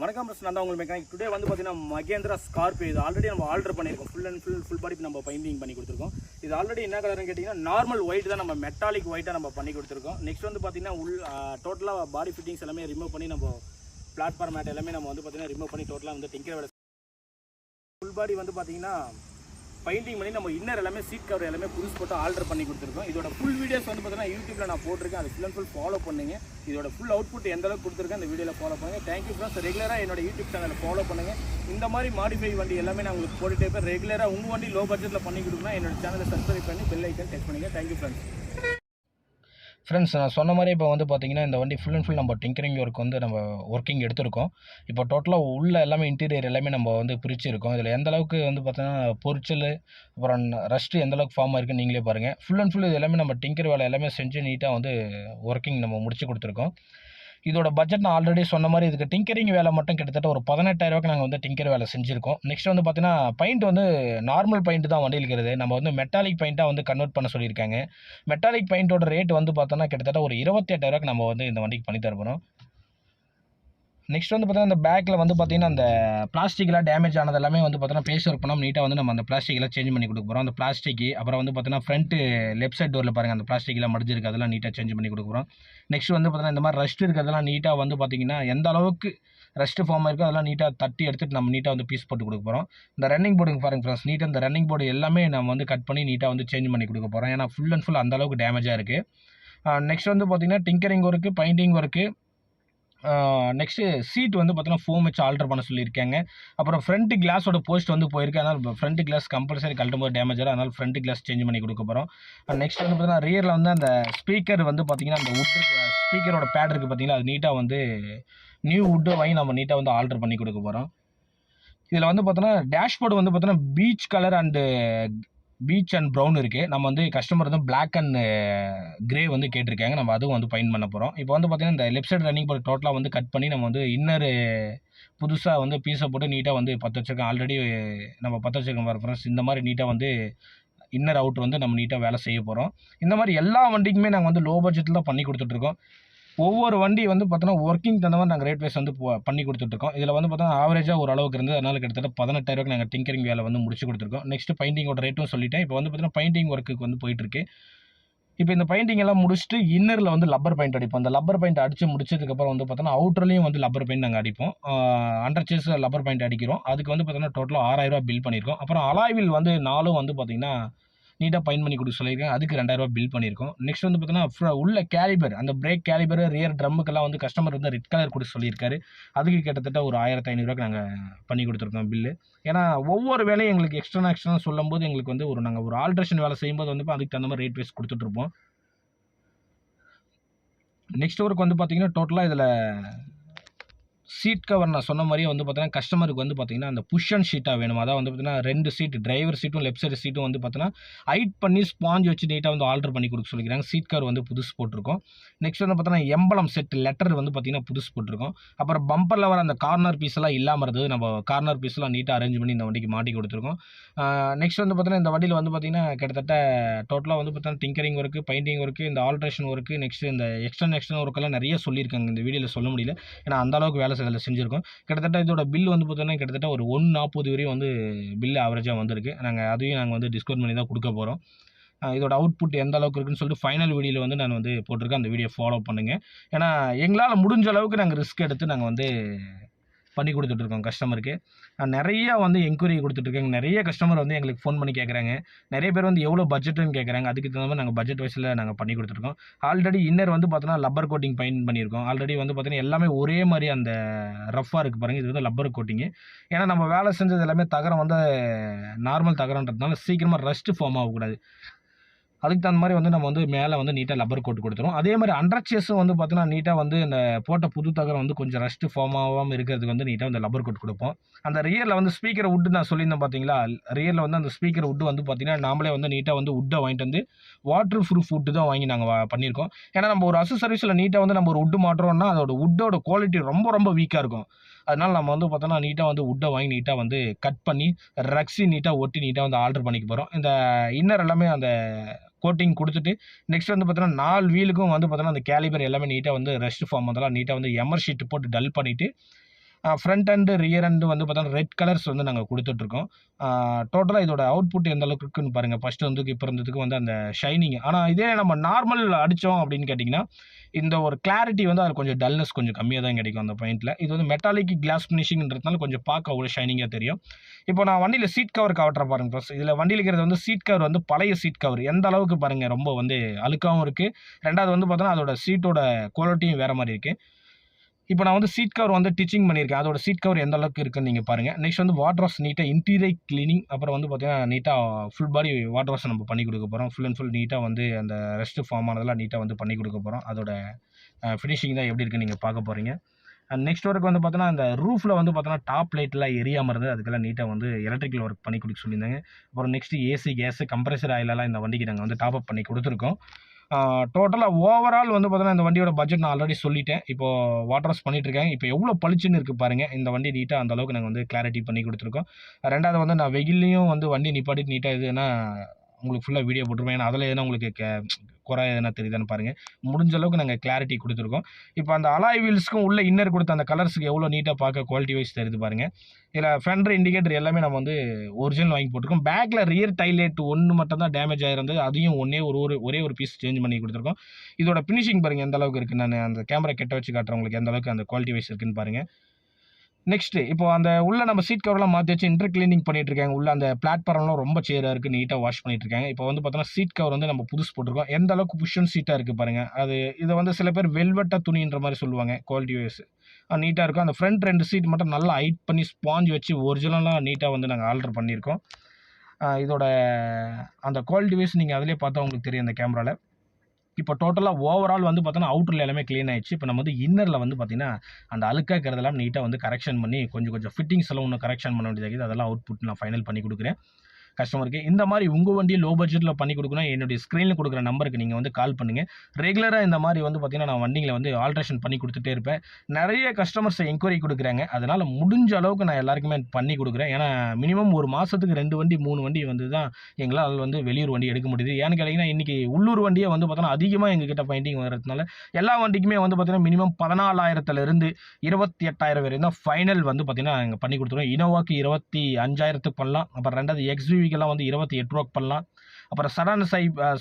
வணக்கம் பிரஸ், நான் தான் உங்களுக்கு மெக்கானிக். டுடே வந்து பார்த்தீங்கன்னா மகேந்திரா ஸ்கார்பியோ. இது ஆல்ரெடி நம்ம ஆர்டர் பண்ணியிருக்கோம். ஃபுல் பாடி நம்ம பெயிண்டிங் பண்ணி கொடுத்துருக்கோம். இது ஆல்ரெடி என்ன கலர்னு கேட்டிங்கன்னா நார்மல் ஒயிட் தான், நம்ம மெட்டாலிக் ஒயிட்டாக நம்ம பண்ணி கொடுத்துருக்கோம். நெக்ஸ்ட் வந்து பார்த்தீங்கன்னா டோட்டலாக பாடி ஃபிட்டிங்ஸ் எல்லாமே ரிமூவ் பண்ணி நம்ம பிளாட்ஃபார்ம் மேட் எல்லாமே நம்ம வந்து பார்த்தீங்கன்னா ரிமூவ் பண்ணி டோட்டலாக வந்து டிங்கர் வேலை. ஃபுல் பாடி வந்து பார்த்தீங்கன்னா பெயிண்டிங் பண்ணி நம்ம இன்னர் எல்லாமே சீட் கவர் எல்லாமே புதுசு போட்டு ஆல்டர் பண்ணி கொடுத்துருக்கோம். இதோட ஃபுல் வீடியோஸ் வந்து பார்த்தீங்கன்னா யூடியூப்ல நான் போட்டிருக்கேன். அது ஃபுல் ஃபாலோ பண்ணுங்க. இதோட ஃபுல் அவுட்புட் எந்த அளவுக்கு கொடுத்துருக்கேன் அந்த வீடியோவில் ஃபாலோ பண்ணுங்க. Thank you friends. ரெகுலராக என்னோட யூடியூப் சேனலை ஃபாலோ பண்ணுங்க. இந்த மாதிரி மாடிஃபை வண்டி எல்லாமே நான் உங்களுக்கு போட்டுட்டே இருப்பேன். ரெகுலராக உங்கள் வண்டி லோ பட்ஜெட்டில் பண்ணி கொடுக்கணும். என்னோட சேனலை சப்ஸ்கிரைப் பண்ணி பெல் ஐக்கன் டச் பண்ணுங்க. தேங்க்யூ ஃப்ரெண்ட்ஸ், நான் சொன்ன மாதிரி இப்போ வந்து பார்த்தீங்கன்னா இந்த வண்டி ஃபுல் அண்ட் ஃபுல் நம்ம டிங்கரிங் ஒர்க் வந்து நம்ம ஒர்க்கிங் எடுத்திருக்கோம். இப்போ டோட்டலாக உள்ள எல்லாமே இன்டீரியர் எல்லாமே நம்ம வந்து பிரிச்சிருக்கோம். இதில் எந்த அளவுக்கு வந்து பார்த்தீங்கன்னா பொரிச்சல் அப்புறம் ரஸ்ட்டு எந்த அளவுக்கு ஃபார்ம் ஆகிருக்குன்னு நீங்களே பாருங்கள். ஃபுல் அண்ட் ஃபுல் இது எல்லாமே நம்ம டிங்கர் வேலை எல்லாமே செஞ்சு நீட்டாக வந்து ஒர்க்கிங் நம்ம முடிச்சு கொடுத்துருக்கோம். இதோட பட்ஜெட் நான் ஆல்ரெடி சொன்ன மாதிரி இதுக்கு டிங்கரிங் வேலை மட்டும் கிட்டத்தட்ட ஒரு 18,000 நாங்கள் வந்து டிங்கர் வேலை செஞ்சுருக்கோம். நெக்ஸ்ட் வந்து பார்த்தீங்கன்னா பெயிண்ட் வந்து நார்மல் பெயிண்ட் தான் வண்டியில் இருக்கிறது. நம்ம வந்து மெட்டாலிக் பெயிண்ட்டாக வந்து கன்வெர்ட் பண்ண சொல்லியிருக்காங்க. மெட்டாலிக் பெயிண்டோட ரேட் வந்து பார்த்தோன்னா கிட்டத்தட்ட ஒரு 28,000 நம்ம வந்து இந்த வண்டிக்கு பண்ணி தரப்போகிறோம். நெக்ஸ்ட் வந்து பார்த்தீங்கன்னா இந்த பேக்கில் வந்து பார்த்தீங்கன்னா அந்த பிளாஸ்டிக்லாம் டேமேஜ் ஆனது எல்லாமே வந்து பார்த்தீங்கன்னா பேஸ் ஒர்க் பண்ணாமல் நீட்டாக வந்து நம்ம அந்த பிளாஸ்டிக்லாம் சேஞ்ச் பண்ணி கொடுக்க போகிறோம். அந்த பிளாஸ்டிக் அப்புறம் வந்து பார்த்தீங்கன்னா ஃப்ரண்ட்டு லெஃப்ட் சைட் டோரில் பாருங்கள், அந்த பிளாஸ்டிக்லாம் மடிஞ்சிருக்கு, அதெல்லாம் நீட்டாக சேஞ்ச் பண்ணி கொடுக்க போகிறோம். நெக்ஸ்ட் வந்து பார்த்தீங்கன்னா இந்த மாதிரி ரஸ்ட் இருக்கிறதெல்லாம் நீட்டாக வந்து பார்த்தீங்கன்னா எந்த அளவுக்கு ரஸ்ட் ஃபார்ம் ஆயிருக்கோ அதெல்லாம் நீட்டாக தட்டி எடுத்துகிட்டு நம்ம நீட்டாக வந்து பீஸ் போட்டு கொடுக்க போகிறோம். இந்த ரன்னிங் போர்டுங்க பாருங்க ஃப்ரெண்ட்ஸ், நீட்டாக இந்த ரன்னிங் போர்டு எல்லாமே நம்ம வந்து கட் பண்ணி நீட்டாக வந்து சேஞ்ச் பண்ணி கொடுக்க போகிறோம். ஏன்னா ஃபுல் அண்ட் ஃபுல் அந்த அளவுக்கு டேமேஜாக இருக்குது. நெக்ஸ்ட் வந்து பார்த்தீங்கன்னா tinkering work, painting work. Next seat வந்து பார்த்தீங்கன்னா ஃபோம் வச்சு ஆல்டர் பண்ண சொல்லியிருக்காங்க. அப்புறம் ஃப்ரண்ட் கிளாஸோட போஸ்ட் வந்து போயிருக்கு. அதனால் ஃப்ரண்ட் கிளாஸ் கம்பல்சரி கழட்டும் போது டேமேஜ் ஆகும். அதனால் ஃப்ரண்ட் கிளாஸ் சேஞ்ச் பண்ணி கொடுக்க போகிறோம். நெக்ஸ்ட் வந்து பார்த்தீங்கன்னா ரியரில் வந்து அந்த ஸ்பீக்கர் வந்து பார்த்தீங்கன்னா அந்த வுட் ஸ்பீக்கரோட பேட் இருக்குது பார்த்தீங்கன்னா, அது நீட்டாக வந்து நியூ வுட்டை வாங்கி நம்ம நீட்டாக வந்து ஆல்டர் பண்ணி கொடுக்க போகிறோம். இதில் வந்து பார்த்தோன்னா டேஷ்போர்டு வந்து பார்த்தோன்னா பீச் அண்ட் ப்ரௌன் இருக்குது. நம்ம வந்து கஸ்டமர் வந்து பிளாக் அண்ட் கிரே வந்து கேட்டிருக்காங்க. நம்ம அதுவும் வந்து பெயிண்ட் பண்ண போகிறோம். இப்போ வந்து பார்த்தீங்கன்னா இந்த லெஃப்ட் சைடு ரன்னிங் போர்டு டோட்டலாக வந்து கட் பண்ணி நம்ம வந்து இன்னர் புதுசாக வந்து பீஸை போட்டு நீட்டாக வந்து பற்ற வச்சிருக்கோம். ஆல்ரெடி நம்ம பற்ற வச்சிருக்கோம் பாரு ஃப்ரெண்ட்ஸ். இந்த மாதிரி நீட்டாக வந்து இன்னர் அவுட் வந்து நம்ம நீட்டாக வேலை செய்ய போகிறோம். இந்த மாதிரி எல்லா வண்டிக்குமே நாங்கள் வந்து லோ பட்ஜெட்டில் தான் பண்ணி கொடுத்துட்ருக்கோம். ஒவ்வொரு வண்டி வந்து பார்த்தோன்னா ஒர்க்கிங் தகுந்த மாதிரி நாங்கள் ரேட் வைஸ் வந்து பண்ணி கொடுத்துட்ருக்கோம். இதில் வந்து பார்த்தோன்னா ஆவரேஜாக ஒரு அளவுக்கு இருந்தது. அதனால் கிட்டத்தட்ட 18,000 நாங்கள் டிங்கரிங் வேலை வந்து முடிச்சு கொடுத்துருக்கோம். நெக்ஸ்ட் பெயிண்டிங்கோட ரேட்டும் சொல்லிட்டேன். இப்போ வந்து பார்த்தீங்கன்னா பெயிண்டிங் ஒர்க்குக்கு வந்து போயிட்டுருக்கு. இப்போ இந்த பெயிண்டிங் எல்லாம் முடிச்சுட்டு இன்னரில் வந்து லப்பர் பெயிண்ட் அடிப்போம். அந்த லப்பர் பெயிண்ட் அடித்து முடிச்சதுக்கப்புறம் வந்து பார்த்தோன்னா அவுட்டர்லேயும் வந்து லப்பர் பெயிண்ட் நாங்கள் அடிப்போம். அண்டர் சேஸ் லப்பர் பெயிண்ட் அடிக்கிறோம். அதுக்கு வந்து பார்த்தோன்னா டோட்டலாக 6,000 பில் பண்ணியிருக்கோம். அப்புறம் அலாய்வில் வந்து 4 வந்து பார்த்தீங்கன்னா நீட்டாக பெயிண்ட் பண்ணி கொடுக்க சொல்லியிருக்கேன். அதுக்கு 2,000 பில் பண்ணியிருக்கோம். நெக்ஸ்ட் வந்து பார்த்தீங்கன்னா உள்ள கேலிபர், அந்த பிரேக் கேலிபர், ரியர் ட்ரம்முக்கெல்லாம் வந்து கஸ்டமர் வந்து ரெட் கலர் கொடுக்க சொல்லியிருக்காரு. அதுக்கு கிட்டத்தட்ட ஒரு 1,500 நாங்கள் பண்ணி கொடுத்துருக்கோம் பில்லு. ஏன்னா ஒவ்வொரு வேலையும் எங்களுக்கு எக்ஸ்ட்ரா சொல்லும்போது எங்களுக்கு வந்து நாங்கள் ஒரு ஆல்ட்ரேஷன் வேலை செய்யும்போது வந்து அதுக்கு தகுந்த மாதிரி ரேட் வைஸ் கொடுத்துட்ருப்போம். நெக்ஸ்ட் ஒர்க் வந்து பார்த்தீங்கன்னா டோட்டலாக இதில் சீட் கவர் நான் சொன்ன மாதிரியே வந்து பார்த்தீங்கன்னா கஸ்டமருக்கு வந்து பார்த்தீங்கன்னா அந்த புஷ் அண்ட் ஷீட்டாக வேணும். அதாவது வந்து பார்த்தீங்கன்னா 2 சீட்டு, டிரைவர் சீட்டும் லெஃப்ட் சைடு சீட்டும் வந்து பார்த்தீங்கன்னா ஹைட் பண்ணி ஸ்பாஞ்ச் வச்சு நீட்டாக வந்து ஆல்டர் பண்ணி கொடுக்க சொல்லிக்கிறாங்க. சீட் கவர் வந்து புதுசு போட்டிருக்கோம். நெக்ஸ்ட் வந்து பார்த்தீங்கன்னா எம்பளம் செட் லெட்டர் வந்து பார்த்தீங்கன்னா புதுசு போட்டிருக்கோம். அப்புறம் பம்பரில் வர அந்த கார்னர் பீஸ்லாம் இல்லாமல் இருந்தது. நம்ம கார்னர் பீஸ்லாம் நீட்டாக அரேஞ்ச் பண்ணி இந்த வண்டிக்கு மாட்டி கொடுத்துருக்கோம். நெக்ஸ்ட் வந்து பார்த்தீங்கன்னா இந்த வண்டியில் வந்து பார்த்தீங்கன்னா கிட்டத்தட்ட டோட்டலாக வந்து பார்த்தீங்கன்னா டிங்கரிங் ஒர்க்கு, பெயிண்டிங் ஒர்க்கு, இந்த ஆல்ட்ரேஷன் ஒர்க்கு, நெக்ஸ்ட் இந்த எக்ஸ்டன் ஒர்க்கெல்லாம் நிறைய சொல்லியிருக்காங்க. இந்த வீடியோவில் சொல்ல முடியல. ஏன்னா அந்த அளவுக்கு வேலை அதில் செஞ்சுருக்கோம். கிட்டத்தட்ட இதோட பில் வந்து பார்த்தீங்கன்னா கிட்டத்தட்ட ஒரு 140 வரையும் வந்து பில் ஆவரேஜாக வந்திருக்கு. அதையும் நாங்கள் வந்து டிஸ்கவுண்ட் பண்ணி தான் கொடுக்க போகிறோம். இதோட அவுட்புட் எந்த அளவுக்கு இருக்குன்னு சொல்லிட்டு ஃபைனல் வீடியோவில் வந்து நான் வந்து போட்டிருக்கேன். அந்த வீடியோ ஃபாலோ பண்ணுங்கள். ஏன்னா எங்களால் முடிஞ்ச அளவுக்கு நாங்கள் ரிஸ்க் எடுத்து நாங்கள் வந்து பண்ணி கொடுத்துட்ருக்கோம் கஸ்டமருக்கு. நிறையா வந்து என்கொயரி கொடுத்துட்ருக்காங்க. நிறைய கஸ்டமர் வந்து எங்களுக்கு ஃபோன் பண்ணி கேட்குறாங்க. நிறைய பேர் வந்து எவ்வளோ பட்ஜெட்டுன்னு கேட்குறாங்க. அதுக்கு தகுந்த மாதிரி நாங்கள் பட்ஜெட் வைஸில் நாங்கள் பண்ணி கொடுத்துருக்கோம். ஆல்ரெடி இன்னர் வந்து பார்த்தோன்னா லப்பர் கோட்டிங் பெயிண்ட் பண்ணியிருக்கோம். ஆல்ரெடி வந்து பார்த்தீங்கன்னா எல்லாமே ஒரே மாதிரி அந்த ரஃப்பாக இருக்குது பாருங்கள். இது வந்து லப்பர் கோட்டிங்கு. ஏன்னா நம்ம வேலை செஞ்சது எல்லாமே தகரம் வந்து நார்மல் தகரன்றதுனால சீக்கிரமாக ரஸ்ட்டு ஃபார்ம் ஆகக்கூடாது. அதுக்கு தகுந்த மாதிரி வந்து நம்ம வந்து மேலே வந்து நீட்டாக லப்பர் கோட் கொடுத்துரும். அதே மாதிரி அண்டர் சேஸும் வந்து பார்த்தீங்கன்னா நீட்டாக வந்து இந்த போட்ட புது தகரம் வந்து கொஞ்சம் ரஸ்ட்டு ஃபார்ம் ஆகாமல் இருக்கிறதுக்கு வந்து நீட்டாக வந்து லப்பர் கோட் கொடுப்போம். அந்த ரியரில் வந்து ஸ்பீக்கர் வுட்டு நான் சொல்லியிருந்தேன் பார்த்தீங்களா, ரியரில் வந்து அந்த ஸ்பீக்கர் வுட்டு வந்து பார்த்தீங்கன்னா நாமளே வந்து நீட்டாக வந்து வுட்டை வாங்கிட்டு வந்து வாட்டர் ப்ரூஃப் வுட்டு தான் வாங்கி நாங்கள் பண்ணியிருக்கோம். ஏன்னா நம்ம ஒரு அசு சர்வீஸில் நீட்டாக வந்து நம்ம ஒரு வுட்டு மாட்டுறோம்னா அதோட வுட்டோட குவாலிட்டி ரொம்ப ரொம்ப வீக்காக இருக்கும். அதனால் நம்ம வந்து பார்த்தோன்னா நீட்டாக வந்து வுட்டை வாங்கி நீட்டாக வந்து கட் பண்ணி ரக்ஸி நீட்டாக ஒட்டி நீட்டாக வந்து ஆல்டர் பண்ணிக்க போகிறோம். இந்த இன்னர் எல்லாமே அந்த கோட்டிங் கொடுத்துட்டு நெக்ஸ்ட் வந்து பார்த்தீங்கன்னா 4 வீலுக்கும் வந்து பார்த்தீங்கன்னா அந்த கேலிபர் எல்லாமே நீட்டாக வந்து ரெஸ்ட் ஃபார்ம் அதெல்லாம் நீட்டாக வந்து எமர் ஷீட் போட்டு டல் பண்ணிவிட்டு ஃப்ரண்ட் அண்டு ரியர் அண்டு வந்து பார்த்தோன்னா ரெட் கலர்ஸ் வந்து நாங்கள் கொடுத்துட்ருக்கோம். டோட்டலாக இதோட அவுட்புட் எந்த அளவுக்கு இருக்குன்னு பாருங்கள். ஃபஸ்ட்டு வந்துக்கு இப்போ இருந்ததுக்கு வந்து அந்த ஷைனிங். ஆனால் இதே நம்ம நார்மல் அடித்தோம் அப்படின்னு கேட்டிங்கன்னா இந்த ஒரு கிளாரிட்டி வந்து அதில் கொஞ்சம் டல்னஸ் கொஞ்சம் கம்மியாக தான் கிடைக்கும் அந்த பாயிண்ட்டில். இது வந்து மெட்டாலிக் கிளாஸ் ஃபினிஷிங்கிறதுனால கொஞ்சம் பார்க்க அவ்வளோ ஷைனிங்காக தெரியும். இப்போ நான் வண்டியில் சீட் கவர் கவட்டுற பாருங்க ஃபர்ஸ்ட். இதில் வண்டியில் இருக்கிறது வந்து சீட் கவர் வந்து பழைய சீட் கவர். எந்த அளவுக்கு பாருங்கள் ரொம்ப வந்து அழுக்காகவும் இருக்குது. ரெண்டாவது வந்து பார்த்தோன்னா அதோட சீட்டோட குவாலிட்டியும் வேறு மாதிரி இருக்குது. இப்போ நான் வந்து சீட் கவர் வந்து டிச்சிங் பண்ணியிருக்கேன். அதோட சீட் கவர் எந்த அளவுக்கு இருக்குன்னு நீங்கள் பாருங்கள். நெக்ஸ்ட் வந்து வாட்டர் வாஷ் நீட்டாக இன்டீரியர் கிளீனிங். அப்புறம் வந்து பார்த்தீங்கன்னா நீட்டாக ஃபுல் பாடி வாட்டர் வாஷ் நம்ம பண்ணி கொடுக்க போகிறோம். ஃபுல் அண்ட் ஃபுல் நீட்டாக வந்து அந்த ரெஸ்ட் ஃபார்ம் ஆனதெல்லாம் நீட்டாக வந்து பண்ணி கொடுக்க போகிறோம். அதோட ஃபினிஷிங் தான் எப்படி இருக்குன்னு நீங்கள் பார்க்க போகிறீங்க. அண்ட் நெக்ஸ்ட் ஒர்க் வந்து பார்த்தோன்னா அந்த ரூஃபில் வந்து பார்த்தோன்னா டாப் லைட்லாம் எரியாமல் இருந்தது. அதுக்கெல்லாம் நீட்டாக வந்து எலக்ட்ரிக்கல் ஒர்க் பண்ணி கொடுக்க சொல்லியிருந்தாங்க. அப்புறம் நெக்ஸ்ட்டு ஏசி கேஸு கம்ப்ரெசர் ஆயிலெல்லாம் இந்த வண்டிக்கு நாங்கள் வந்து டாப் அப் பண்ணி கொடுத்துருக்கோம். டோட்டலாக ஓவரால் வந்து பார்த்தோன்னா இந்த வண்டியோட பட்ஜெட் நான் ஆல்ரெடி சொல்லிட்டேன். இப்போது வாட்டர் வாஷ் பண்ணிகிட்ருக்கேன். இப்போ எவ்வளோ பளிச்சுன்னு இருக்குது பாருங்கள். இந்த வண்டி நீட்டாக அந்த அளவுக்கு நாங்கள் வந்து கிளாரிட்டி பண்ணி கொடுத்துருக்கோம். ரெண்டாவது வந்து நான் வெயில்லையும் வந்து வண்டி நிப்பாட்டிட்டு நீட்டாக இதுன்னா உங்களுக்கு ஃபுல்லாக வீடியோ போட்டுருவேன். ஏன்னா அதில் எதுனா உங்களுக்கு குறை எதுனா தெரியுதான்னு பாருங்கள். முடிஞ்ச அளவுக்கு நாங்கள் கிளாரிட்டி கொடுத்துருக்கோம். இப்போ அந்த அலாய் வீல்ஸ்க்கும் உள்ள இன்னர் கொடுத்த அந்த கலர்ஸுக்கு எவ்வளோ நீட்டாக பார்க்க குவாலிட்டி வைஸ் தெரியுது பாருங்கள். இதில் ஃபெண்டர் இண்டிகேட்டர் எல்லாமே நம்ம வந்து ஒரிஜினல் வாங்கி போட்டிருக்கோம். பேக்கில் ரியர் டைலைட் ஒன்று மட்டும் தான் டேமேஜ் ஆகிருந்தது. அதையும் ஒரே ஒரு பீஸ் சேஞ்ச் பண்ணி கொடுத்துருக்கோம். இதோட ஃபினிஷிங் பாருங்கள் எந்த அளவுக்கு இருக்குது. நான் அந்த கேமரா கிட்ட வச்சு காட்டுறேன் உங்களுக்கு எந்த அளவுக்கு அந்த குவாலிட்டி வைஸ் இருக்குன்னு பாருங்கள். நெக்ஸ்ட்டு இப்போ அந்த உள்ள நம்ம சீட் கவர்லாம் மாற்றி வச்சு இன்டர் கிளீனிங் பண்ணிட்டு இருக்காங்க. உள்ள அந்த பிளாட்ஃபார்ம்லாம் ரொம்ப சேராக இருக்குது. நீட்டாக வாஷ் பண்ணிட்டு இருக்காங்க. இப்போ வந்து பார்த்தோன்னா சீட் கவர் வந்து நம்ம புதுசு போட்டிருக்கோம். எந்த அளவுக்கு புஷன் சீட்டாக இருக்குது பாருங்கள். இதை வந்து சில பேர் வெல்வெட்டாக துணின்ற மாதிரி சொல்லுவாங்க குவாலிட்டி வைஸ். நீட்டாக இருக்கும். அந்த ஃப்ரண்ட் 2 சீட் மட்டும் நல்லா ஹைட் பண்ணி ஸ்பாஞ்ச் வச்சு ஒரிஜினலாக நீட்டாக வந்து நாங்கள் ஆல்டர் பண்ணியிருக்கோம். இதோட அந்த குவாலிட்டி வைஸ் நீங்கள் அதிலே பார்த்தா உங்களுக்கு தெரியும் அந்த கேமராவில். இப்போ டோட்டலாக ஓவரால் வந்து பார்த்தோன்னா அவுட்டரில் எல்லாமே க்ளீன் ஆயிடுச்சு. இப்போ நம்ம வந்து இன்னரில் வந்து பார்த்தீங்கன்னா அந்த அழுக்காக இருக்கிறதெல்லாம் நீட்டாக வந்து கரெக்ஷன் பண்ணி கொஞ்சம் ஃபிட்டிங்ஸ் எல்லாம் இன்னும் கரெக்ஷன் பண்ண வேண்டியது இருக்குது. அதெல்லாம் அவுட்புட் நான் ஃபைனல் பண்ணி கொடுக்குறேன் கஸ்டமருக்கு. இந்த மாதிரி உங்கள் வண்டியை லோ பட்ஜெட்டில் பண்ணி கொடுக்கணும் என்னுடைய ஸ்க்ரீனில் கொடுக்குற நம்பருக்கு நீங்கள் வந்து கால் பண்ணுங்கள். ரெகுலராக இந்த மாதிரி வந்து பார்த்தீங்கன்னா நான் வண்டிகளை வந்து ஆல்ட்ரேஷன் பண்ணி கொடுத்துட்டே இருப்பேன். நிறைய கஸ்டமர்ஸ் என்கொயரி கொடுக்குறாங்க. அதனால் முடிஞ்ச அளவுக்கு நான் எல்லாருக்குமே பண்ணி கொடுக்குறேன். ஏன்னா மினிமம் ஒரு மாதத்துக்கு 2 வண்டி 3 வண்டி வந்து தான் எங்களால் வந்து வெளியூர் வண்டி எடுக்க முடியுது. ஏன்னு கேட்டிங்கன்னா இன்றைக்கி உள்ளூர் வண்டியை வந்து பார்த்தோன்னா அதிகமாக எங்ககிட்ட பெயிண்டிங் வரதுனால எல்லா வண்டிக்குமே வந்து பார்த்தீங்கன்னா மினிமம் 14,000 28,000 வரையும் தான் ஃபைனல் வந்து பார்த்தீங்கன்னா நாங்கள் பண்ணி கொடுத்துருவோம். இனோவாக்கு 25,000 பண்ணலாம். அப்புறம் ரெண்டாவது எக்ஸ்யூவிக்கெல்லாம் வந்து 28 ரூபாய்க்கு பண்ணலாம். அப்புறம்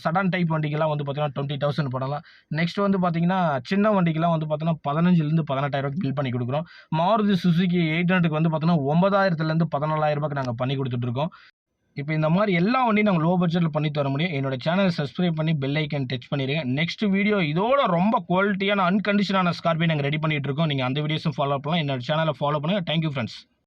சடான் டைப் வண்டிக்கெல்லாம் வந்து பார்த்தீங்கன்னா 20,000 பண்ணலாம். நெக்ஸ்ட் வந்து பார்த்தீங்கன்னா சின்ன வண்டிக்கெல்லாம் வந்து பார்த்தீங்கன்னா 15,000 18,000 பில் பண்ணி கொடுக்குறோம். மாருதி சுசுகி 800க்கு வந்து பார்த்தீங்கன்னா 9,000 14,000 நாங்கள் பண்ணி கொடுத்துட்ருக்கோம். இப்போ இந்த மாதிரி எல்லா வண்டியும் நாங்கள் லோ பட்ஜெட்டில் பண்ணி தர முடியும். என்னோட சேனலை சப்ஸ்கிரைப் பண்ணி பெல் ஐக்கன் டச் பண்ணிடுங்க. நெக்ஸ்ட் வீடியோ இதோட ரொம்ப குவாலிட்டியான அன்கண்டிஷனான ஸ்கார்பியோ நாங்கள் ரெடி பண்ணிட்டு இருக்கோம். நீங்கள் அந்த வீடியோஸும் ஃபாலோ பண்ணலாம். என்னோட சேனலை ஃபாலோ பண்ணுங்கள். Thank you friends.